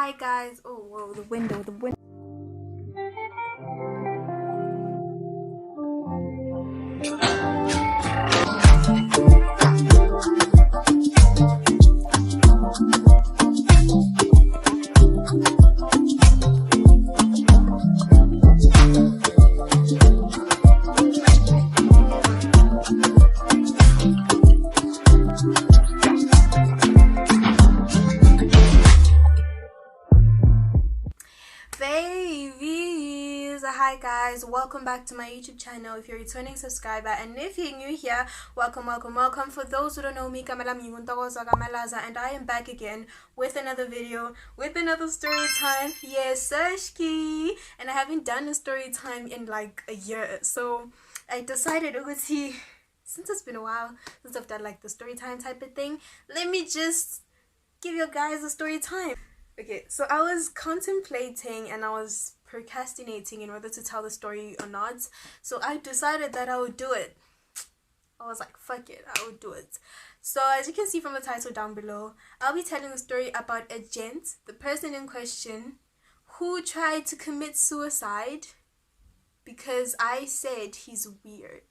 Hi guys. Oh whoa, the window. Babies, hi guys, welcome back to my YouTube channel. If you're a returning subscriber and if you're new here, welcome. For those who don't know me, and I am back again with another video, with another story time. Yes, Sashki, and I haven't done a story time in like a year, so I decided, since it's been a while since I've done like the story time type of thing, let me just give you guys a story time. Okay, so I was contemplating and I was procrastinating in whether to tell the story or not. So I decided that I would do it. I was like, fuck it, I would do it. So as you can see from the title down below, I'll be telling a story about a gent, the person in question, who tried to commit suicide because I said he's weird.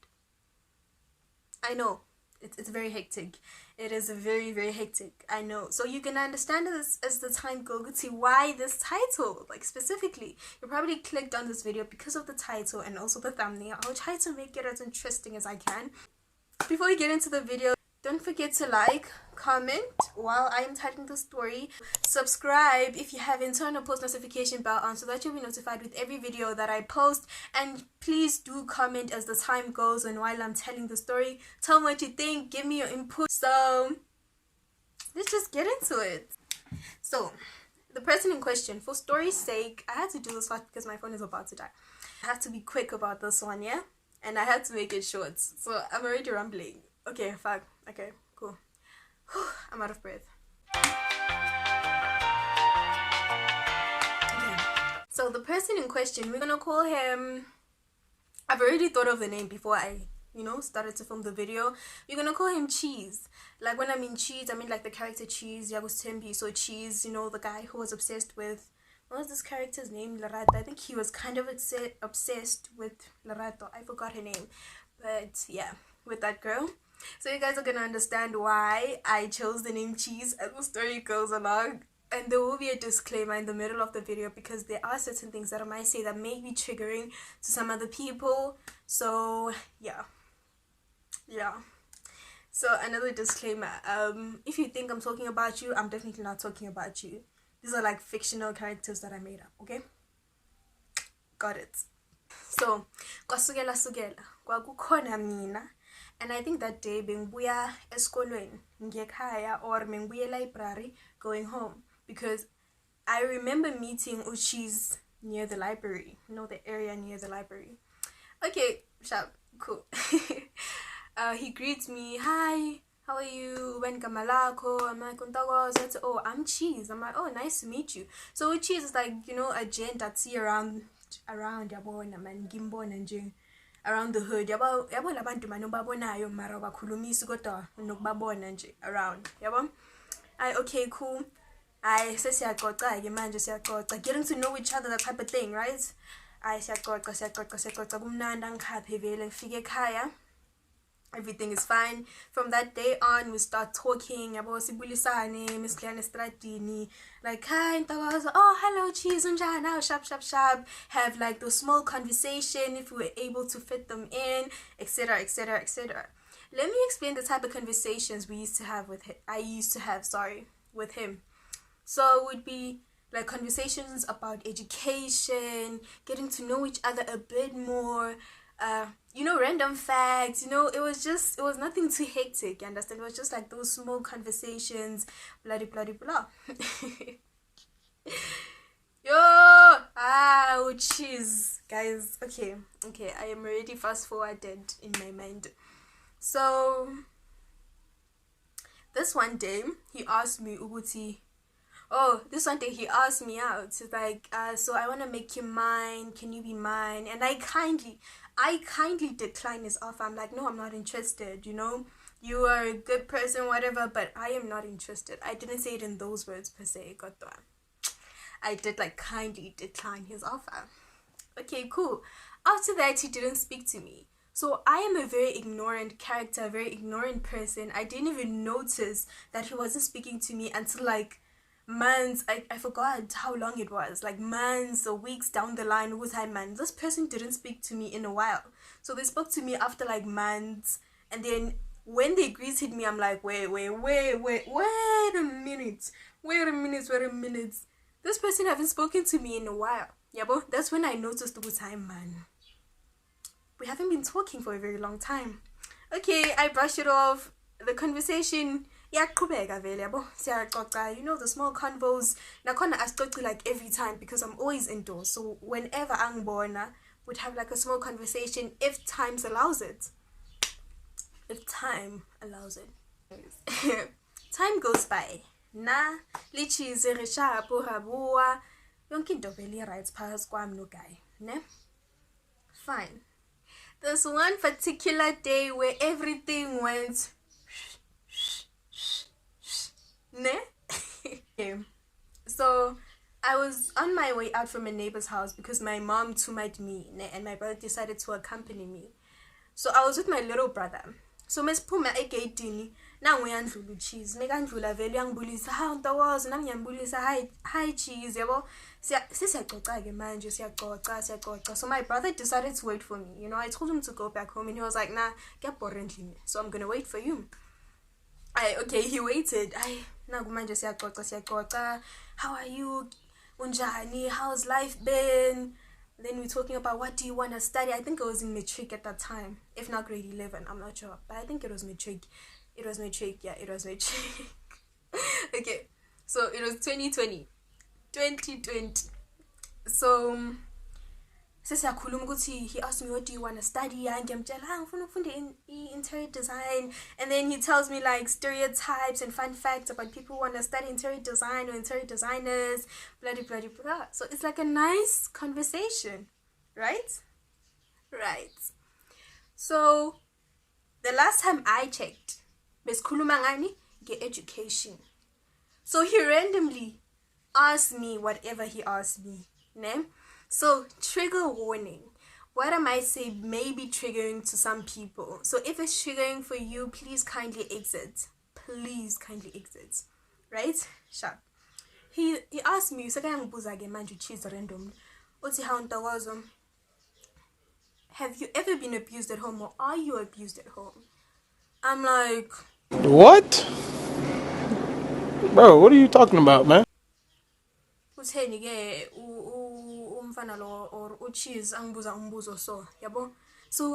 I know. It's very hectic. It is very, very hectic. I know. So you can understand this as the time goes to why this title, like specifically. You probably clicked on this video because of the title and also the thumbnail. I'll try to make it as interesting as I can. Before we get into the video, don't forget to like, comment while I'm telling the story. Subscribe if you haven't. Turn the post notification bell on so that you'll be notified with every video that I post. And please do comment as the time goes and while I'm telling the story. Tell me what you think. Give me your input. So let's just get into it. So the person in question, for story's sake, I had to do this fast because my phone is about to die. I have to be quick about this one, yeah? And I had to make it short. So I'm already rambling. Okay, fuck. Okay, cool. I'm out of breath. Okay. So the person in question, we're gonna call him, I've already thought of the name before I, started to film the video. We're gonna call him Cheese. Like when I mean Cheese, I mean like the character Cheese, Yagos Tembi. So Cheese, the guy who was obsessed with, what was this character's name? Larato. I think he was kind of obsessed with Larato. I forgot her name. But yeah, with that girl. So you guys are gonna understand why I chose the name Cheese as the story goes along. And there will be a disclaimer in the middle of the video because there are certain things that I might say that may be triggering to some other people. So yeah. So another disclaimer. If you think I'm talking about you, I'm definitely not talking about you. These are like fictional characters that I made up, okay? Got it. So, kwasukela kwakukhona mina. And I think that day bengibuya esikolweni ngekhaya or bengibuya library going home because I remember meeting Uchis near the library. The area near the library. Okay, sharp, cool. He greets me, hi, how are you? When Kamalako? I'm like, oh, I'm Cheese. I'm like, oh, nice to meet you. So Cheese is like, a gent I see around yabona man gimbona nje around the hood yabo labantu manobabonayo mara bakhulumisi kodwa nokubabona nje around yabo. Okay, cool. Sesiyaxoxa ke manje siyaxoxa, getting to know each other, that type of thing, right? Siyaxoxa kumnandi angikhaphe vele ngifike ekhaya. Everything is fine. From that day on, we start talking. Yabo sibulisane, misklayane stratini. Like, hi, Ntawazo. Oh, hello, Cheese, unjana. Sharp. Have like those small conversation if we were able to fit them in, etc. Let me explain the type of conversations we used to have with him. I used to have, with him. So it would be like conversations about education, getting to know each other a bit more. Random facts, it was nothing too hectic, you understand? It was just like those small conversations, blah. Cheese, guys. Okay, I am already fast forwarded in my mind. So this one day he asked me he asked me out. He's like, so I want to make you mine, can you be mine? And I kindly decline his offer. I'm like, no, I'm not interested, you are a good person, whatever, but I am not interested. I didn't say it in those words per se, I did like kindly decline his offer. Okay, cool. After that, he didn't speak to me. So I am a very ignorant character, a very ignorant person. I didn't even notice that he wasn't speaking to me until like months. I forgot how long it was, like months or weeks down the line. Was I, man, this person didn't speak to me in a while. So they spoke to me after like months, and then when they greeted me, I'm like, wait a minute. This person haven't spoken to me in a while. Yeah, but that's when I noticed the time, man. We haven't been talking for a very long time. Okay, I brushed it off. The conversation, yeah, you know, the small convos. Nakhona asixoxi like every time because I'm always indoors. So whenever angibona, would have like a small conversation if time allows it. If time allows it. Time goes by. Na lichize reshapo rabua. Yonke into vele right phakathi kwami no guy, ne? Fine. There's one particular day where everything went ne? Okay. So I was on my way out from a neighbor's house because my mom tumied me, ne? And my brother decided to accompany me. So I was with my little brother. So mesiphuma egate nangu yandlula cheese nekandlula vele uyangibulisa ha Ntokozo nami ngiyambulisa hi cheese yabo siyaxoxa ke manje siyaxoxa. So my brother decided to wait for me. You know, I told him to go back home and he was like, nah, get boring, so I'm gonna wait for you. Okay, he waited. Nangu manje siyaxoxa. How are you? Unjani? How's life been? Then we're talking about what do you want to study. I think it was in matric at that time, if not grade 11, I'm not sure, but I think it was matric. It was matric. Okay, so it was 2020. So he asked me, what do you want to study? Interior design. And then he tells me like stereotypes and fun facts about people who want to study interior design or interior designers, blah. So it's like a nice conversation, right? So the last time I checked, get education. So he randomly asked me whatever he asked me, ne? So trigger warning. What I might say may be triggering to some people. So if it's triggering for you, please kindly exit. Right? Sharp. He asked me, have you ever been abused at home, or are you abused at home? I'm like, what? Bro, what are you talking about, man? So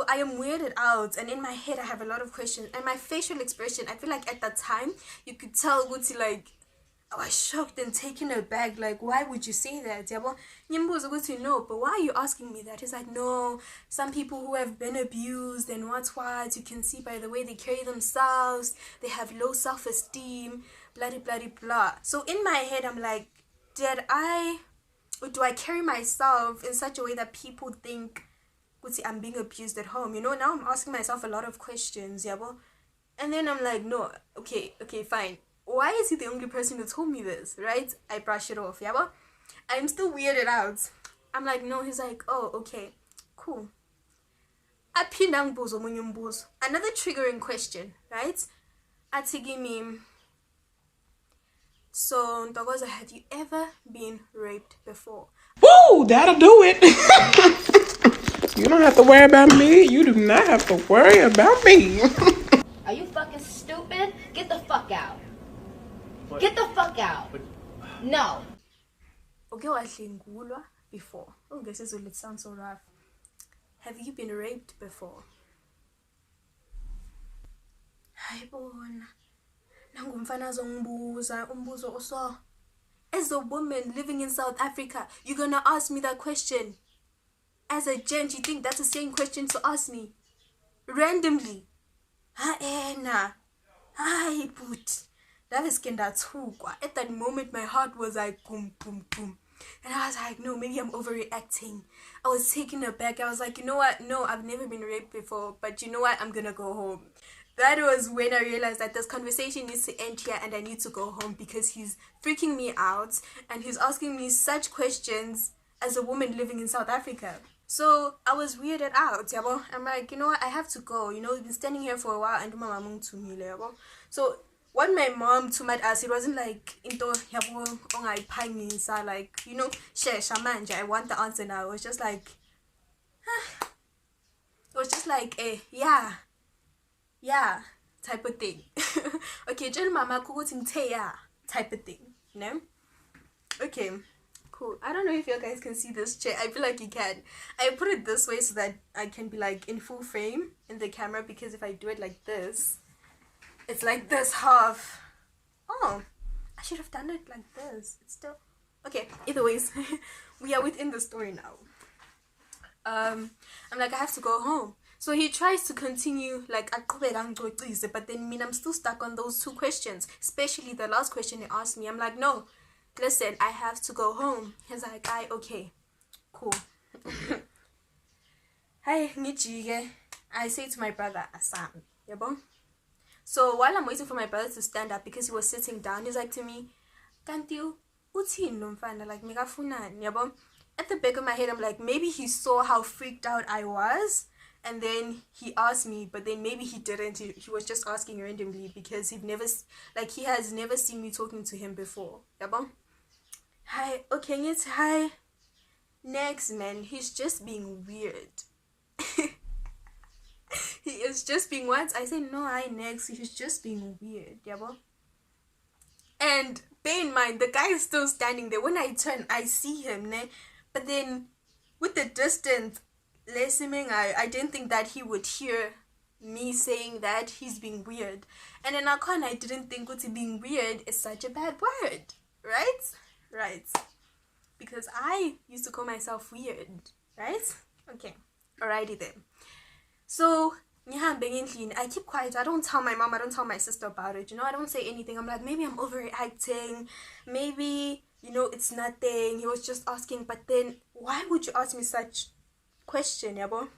I am weirded out, and in my head I have a lot of questions, and my facial expression, I feel like at that time you could tell Guti like I was shocked and taken aback, like, why would you say that? No, but why are you asking me that? He's like, no, some people who have been abused and what, you can see by the way they carry themselves, they have low self-esteem, blah. So in my head, I'm like, do I carry myself in such a way that people think I'm being abused at home? You know, now I'm asking myself a lot of questions, and then I'm like, no, okay, fine. Why is he the only person who told me this, right? I brush it off, I'm still weirded out. I'm like, no. He's like, oh, okay, cool. Another triggering question, right? Atigimi. So, Ntokozo, have you ever been raped before? Woo, that'll do it. You don't have to worry about me. You do not have to worry about me. Are you fucking stupid? Get the fuck out. Get the fuck out. No. Okay, wahlengulwa before. Oh, this is it sounds so rough. Have you been raped before? Hayibona. Nangumfana zongbuza umbuzo oso. As a woman living in South Africa, you're gonna ask me that question. As a gent, you think that's the same question to ask me? Randomly. Haena. Hi, put. That is kendathukwa. At that moment, my heart was like boom. And I was like, no, maybe I'm overreacting. I was taken aback. I was like, you know what? No, I've never been raped before. But you know what? I'm gonna go home. that was when I realized that this conversation needs to end here and I need to go home because he's freaking me out and he's asking me such questions as a woman living in South Africa. So I was weirded out, yabo. I'm like, you know what, I have to go. You know, we've been standing here for a while and mama mung to me, yabo. So what my mom told us, it wasn't like into yabo ongai pangisa, like, you know, share shamanja, I want the answer now. It was just like yeah type of thing. Okay, Jen mama kukuting teya type of thing, you know? Okay, cool. I don't know if you guys can see this chair. I feel like you can. I put it this way so that I can be like in full frame in the camera, because if I do it like this, it's like this half. Oh, I should have done it like this. It's still okay. Either ways, we are within the story now. I'm like, I have to go home. So he tries to continue like, but then I'm still stuck on those two questions, especially the last question he asked me. I'm like, no, listen, I have to go home. He's like, okay, cool. Hi, I say to my brother, Asam, yabo. So while I'm waiting for my brother to stand up because he was sitting down, he's like to me, can't you like yabo? At the back of my head, I'm like, maybe he saw how freaked out I was, and then he asked me, but then maybe he didn't. He was just asking randomly because he has never seen me talking to him before. Yabo? Hi, okay, it's hi. Next, man, he's just being weird. He is just being what? I said, no, next, he's just being weird. Yabo? And bear in mind, the guy is still standing there. When I turn, I see him, ne? But then, with the distance, I didn't think that he would hear me saying that he's being weird. And then I didn't think that being weird is such a bad word. Right? Right. Because I used to call myself weird. Right? Okay. Alrighty then. So, I keep quiet. I don't tell my mom, I don't tell my sister about it. You know, I don't say anything. I'm like, maybe I'm overreacting. Maybe, you know, it's nothing. He was just asking. But then, why would you ask me such question, yabo?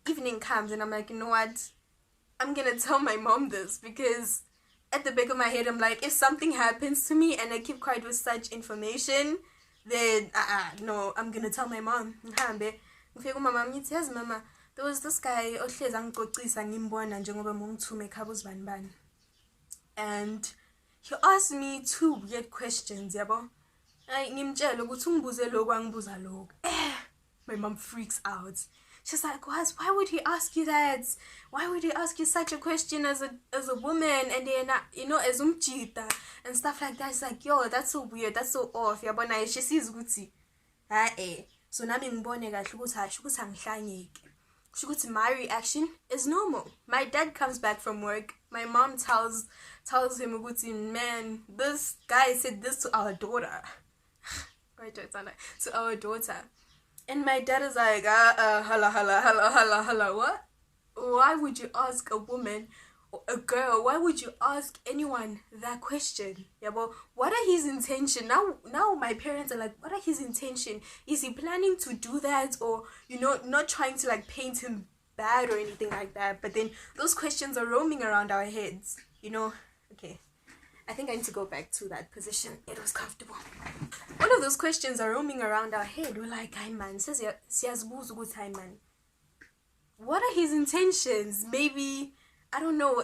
Evening comes and I'm like, you know what? I'm gonna tell my mom this, because at the back of my head, I'm like, if something happens to me and I keep quiet with such information, then, no, I'm gonna tell my mom. Yes, mama. There was this guy, and he asked me two weird questions, yabo. My mom freaks out. She's like, what? Why would he ask you that? Why would he ask you such a question as a woman, and then you know, as umchita and stuff like that? It's like, yo, that's so weird, that's so off. Yabona, she sees guti. So nami ngibone kahle ukuthi hayi ukuthi angihlangeke. Ukuthi my reaction is normal. My dad comes back from work. My mom tells him ukuthi, man, this guy said this to our daughter. To our daughter. And my dad is like, hala, what? Why would you ask a woman or a girl? Why would you ask anyone that question? Yeah, but what are his intention? Now my parents are like, what are his intention? Is he planning to do that, or, you know, not trying to like paint him bad or anything like that? But then those questions are roaming around our heads, you know. Okay, I think I need to go back to that position. It was comfortable. All of those questions are roaming around our head. We're like, hi man, says hi man. What are his intentions? Maybe, I don't know,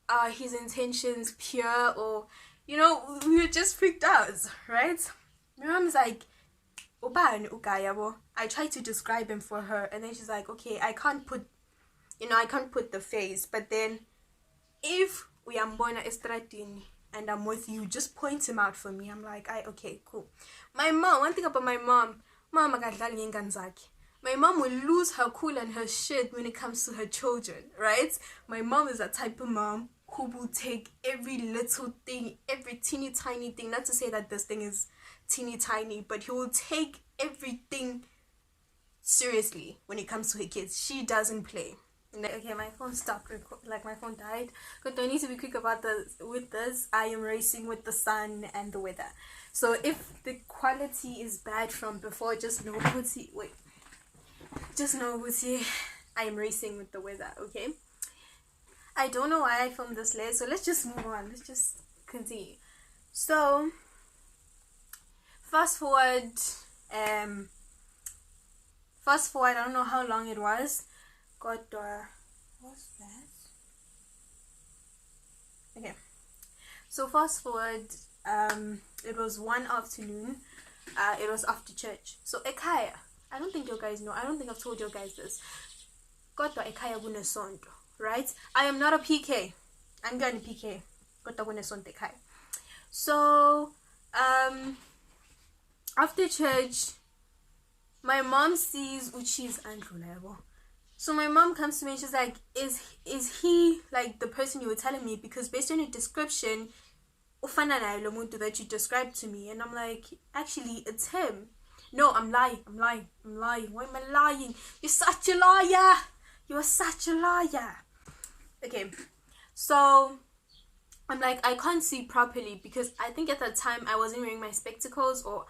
are his intentions pure, or, you know, we were just freaked out, right? My mom's like, I tried to describe him for her, and then she's like, okay, I can't put the face, but then if we are mbona estradini and I'm with you, just point him out for me. I'm like, okay, cool. My mom, one thing about my mom, my mom will lose her cool and her shit when it comes to her children, right? My mom is a type of mom who will take every little thing, every teeny tiny thing, not to say that this thing is teeny tiny, but he will take everything seriously when it comes to her kids. She doesn't play. Okay, my phone stopped, like my phone died. But I need to be quick about with this. I am racing with the sun and the weather. So if the quality is bad from before, just know, I am racing with the weather, okay? I don't know why I filmed this late, so let's just move on. Let's just continue. So fast forward, I don't know how long it was. What's that? Okay, so fast forward, it was one afternoon, it was after church. So ekhaya, I don't think you guys know, I don't think I've told you guys this, kodwa ekhaya kunesonto, right? I am not a PK, I'm going to PK, kodwa kunesonto ekhaya. So after church, my mom sees Uchi's andrew. So my mom comes to me and she's like, is he like the person you were telling me? Because based on your description, ufana naye lo muntu that you described to me. And I'm like, actually, it's him. No, I'm lying. Why am I lying? You're such a liar. You're such a liar. Okay, so I'm like, I can't see properly because I think at that time I wasn't wearing my spectacles, or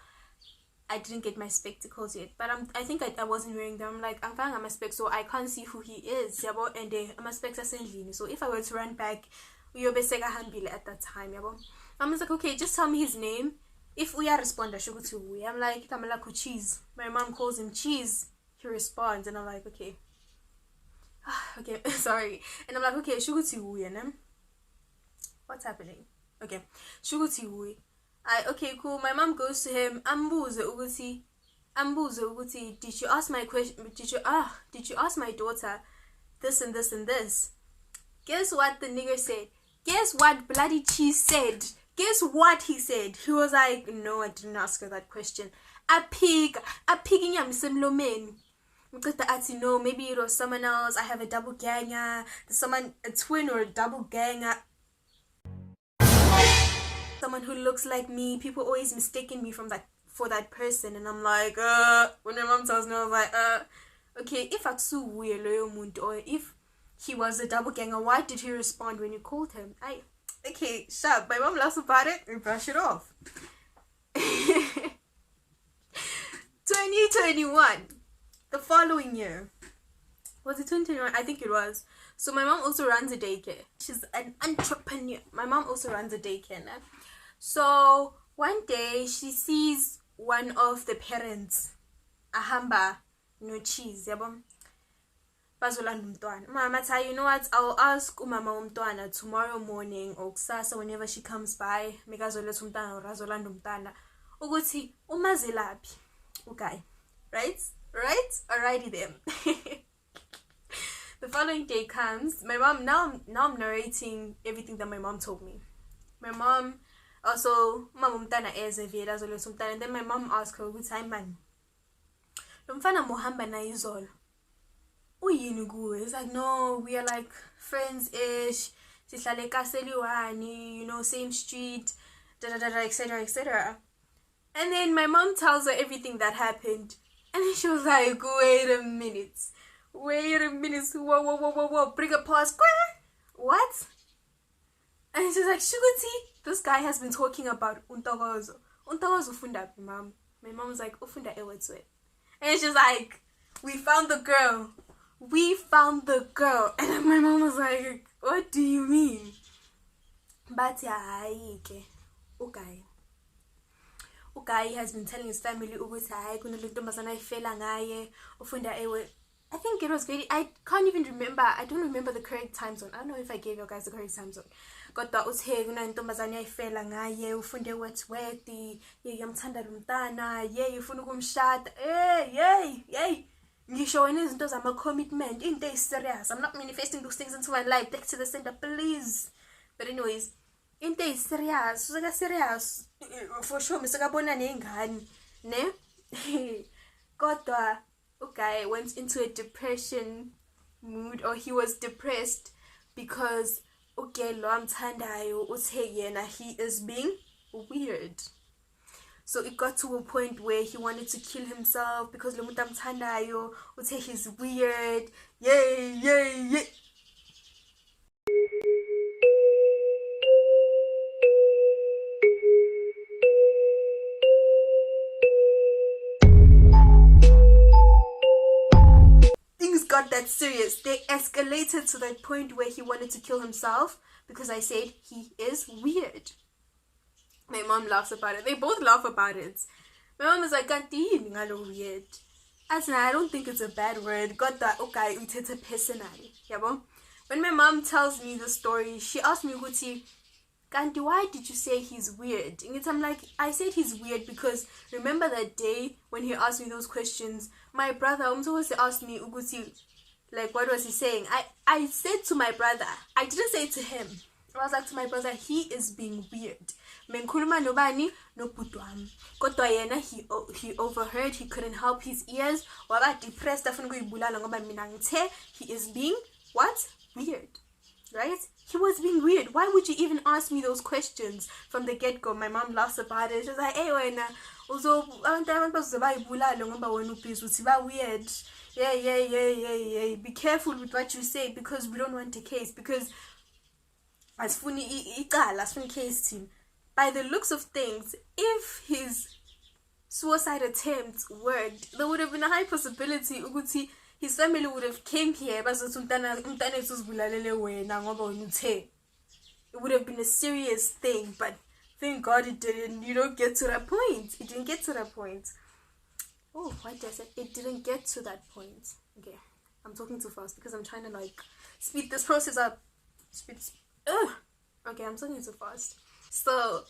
I didn't get my spectacles yet, but I think I wasn't wearing them. I'm like, I'm fine, I'm a spec, so I can't see who he is, yabo, and I'm a spec asendlini. So if I were to run back, uyobe sekahambile at that time, yabo. I'm like, okay, just tell me his name. If we are respond, I should go to we. I'm like, Tamalaku cheese. My mom calls him cheese. He responds, and I'm like, okay, okay, sorry. And I'm like, okay, Shuguti, and what's happening? Okay, Shuguti. Okay, cool. My mom goes to him. Ambuze uguti. Did you ask my question? Did you ask my daughter this and this and this? Guess what the nigger said? Guess what bloody cheese said? Guess what he said? He was like, no, I didn't ask her that question. A pig in yamsemlomen. No, maybe it was someone else. I have a double ganger. Someone, a twin or a double ganger. Someone who looks like me. People always mistaken me for that person, and I'm like, when my mom tells me, I was like, okay, if Aksu or if he was a double ganger, why did he respond when you called him? Okay, shut up. My mom laughs about it and brush it off. 2021, the following year. Was it 2021? I think it was. So my mom also runs a daycare. She's an entrepreneur. My mom also runs a daycare now. So one day she sees one of the parents, ahamba no cheese, yabo. Bazolanda umntwana. Mama tell you know what? I'll ask umama umntwana tomorrow morning or kusasa whenever she comes by. Mekazoletha umntwana or azolanda umntwana. Ukuthi umazelaphi. Okay. Right? Alrighty then. The following day comes. My mom, now I'm narrating everything that my mom told me. My mom also, mama umntana ezevela azoletha umntana, and then my mom asked her ukuthi hayi man, lo mfana mohamba naye izolo uyini kuwe? It's like, no, we are like friends-ish, sihlale kaseliwani, you know, same street, etc. And then my mom tells her everything that happened, and then she was like, wait a minute, whoa, bring a pause, what? And she's like, Shuguti, this guy has been talking about Untogozo ufunda, mom. My mom was like, ufunda ewetswe. And she's like, we found the girl. And my mom was like, what do you mean? But yeah, okay. Okay, has been telling his family ukuthi hayi kunentombazana ayifela ngaye ufunda ewe. I think it was very, I can't even remember. I don't remember the correct time zone. I don't know if I gave you guys the correct time zone. Kodwa uthe kunentombazana ayifela ngaye ufunde wetweti, yamthanda lo mntana, ufuna ukumshada. Hey. Ngisho wena izinto zama commitment, into is serious. I'm not manifesting those things into my life. Back to the center, please. But anyways, into is serious. Serious. For sure, misakabona nengane, ne? Kodwa okay, went into a depression mood, or he was depressed because okay, lo amthandayo uthe yena he is being weird. So it got to a point where he wanted to kill himself because lo muntu amthandayo uthe he's weird. Yay. Got that that serious. They escalated to that point where he wanted to kill himself because I said he is weird. My mom laughs about it. They both laugh about it. My mom is like, "Kanti ngalo weird." As I don't think it's a bad word. Got that okay, it's a personally. Yabo? When my mom tells me the story, she asked me, "Guti, Kanti, why did you say he's weird?" And I'm like, I said he's weird because remember that day when he asked me those questions? My brother always asked me, "Uguti, like what was he saying?" I said to my brother, I didn't say it to him. I was like to my brother, he is being weird. Menkuluma nobani no putwam. Kodwa yena he overheard, he couldn't help his ears. Waba depressed he is being what? Weird. Right? He was being weird. Why would you even ask me those questions from the get-go? My mom laughs about it. She's like, "Hey wena, also weird. Yeah. Be careful with what you say because we don't want a case. Because as funny case team. By the looks of things, if his suicide attempt worked, there would have been a high possibility his family would have came here. It would have been a serious thing, but thank God it didn't. You don't get to that point. It didn't get to that point. Oh, what does it? It didn't get to that point. Okay, I'm talking too fast because I'm trying to like speed this process up. Okay, I'm talking too fast. So,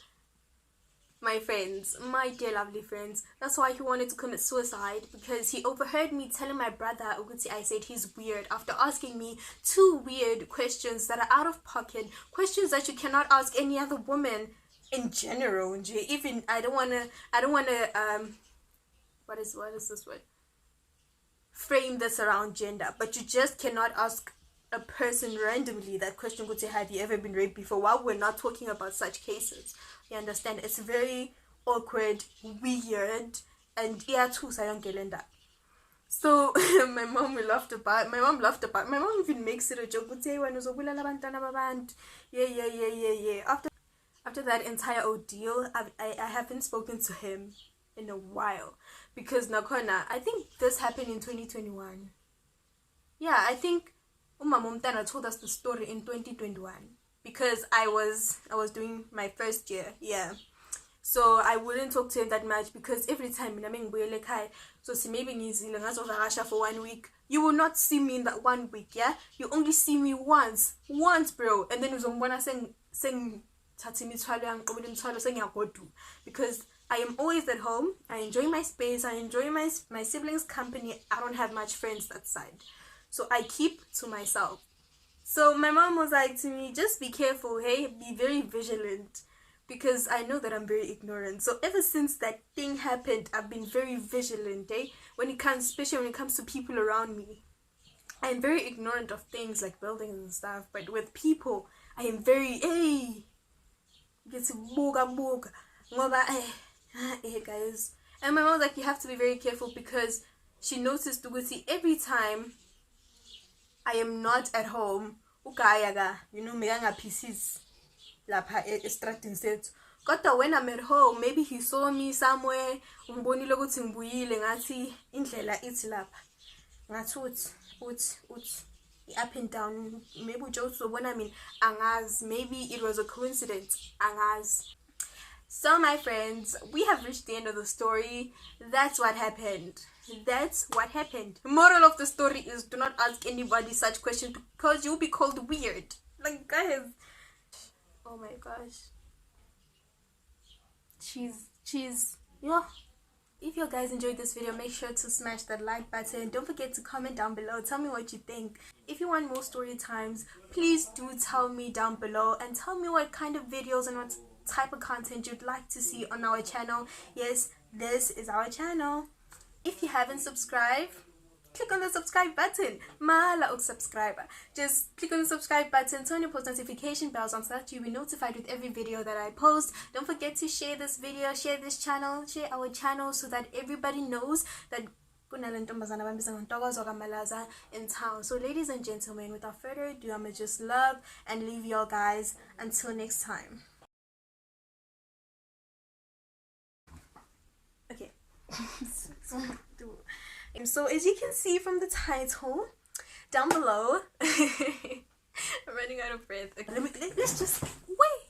my friends, my dear lovely friends, that's why he wanted to commit suicide, because he overheard me telling my brother Uguti I said he's weird after asking me 2 weird questions that are out of pocket, questions that you cannot ask any other woman in general. Even I don't wanna what is this word? Frame this around gender, but you just cannot ask a person randomly that question. Could say, have you ever been raped before? While we're not talking about such cases, you understand? It's very awkward, weird, and so my mom laughed about. My mom even makes it a joke. Would say when yeah. After that entire ordeal, I haven't spoken to him in a while because Nakona. I think this happened in 2021. Yeah, I think Mom told us the story in 2021 because I was doing my first year, yeah. So I wouldn't talk to him that much because every time so maybe for 1 week, you will not see me in that 1 week, yeah. You only see me once, bro, and then saying because I am always at home. I enjoy my space. I enjoy my siblings' company. I don't have much friends that side. So I keep to myself. So my mom was like to me, just be careful, hey, be very vigilant, because I know that I'm very ignorant. So ever since that thing happened, I've been very vigilant, especially when it comes to people around me. I am very ignorant of things like buildings and stuff, but with people, I am very, guys. And my mom was like, you have to be very careful, because she noticed every time I am not at home, mega pieces lapha estradini sethu. Kodwa when I'm at home, maybe he saw me somewhere, umbonile ukuthi ngibuyile, ngathi indlela ithi lapha. Ngathi uthi up and down, maybe uJoe ubona mina angazi, maybe it was a coincidence, angazi. So my friends, we have reached the end of the story. That's what happened. Moral of the story is, do not ask anybody such questions because you'll be called weird. Like, guys. Oh my gosh. Cheese. Yeah. If you guys enjoyed this video, make sure to smash that like button. Don't forget to comment down below. Tell me what you think. If you want more story times, please do tell me down below, and tell me what kind of videos and what type of content you'd like to see on our channel. Yes, this is our channel. If you haven't subscribed, click on the subscribe button. Subscriber. Just click on the subscribe button, turn your post notification bells on so that you'll be notified with every video that I post. Don't forget to share this video, share this channel, share our channel, so that everybody knows that in town. So ladies and gentlemen, without further ado, I'ma just love and leave y'all guys until next time. Okay. So as you can see from the title, down below. I'm running out of breath. Okay, let's just wait.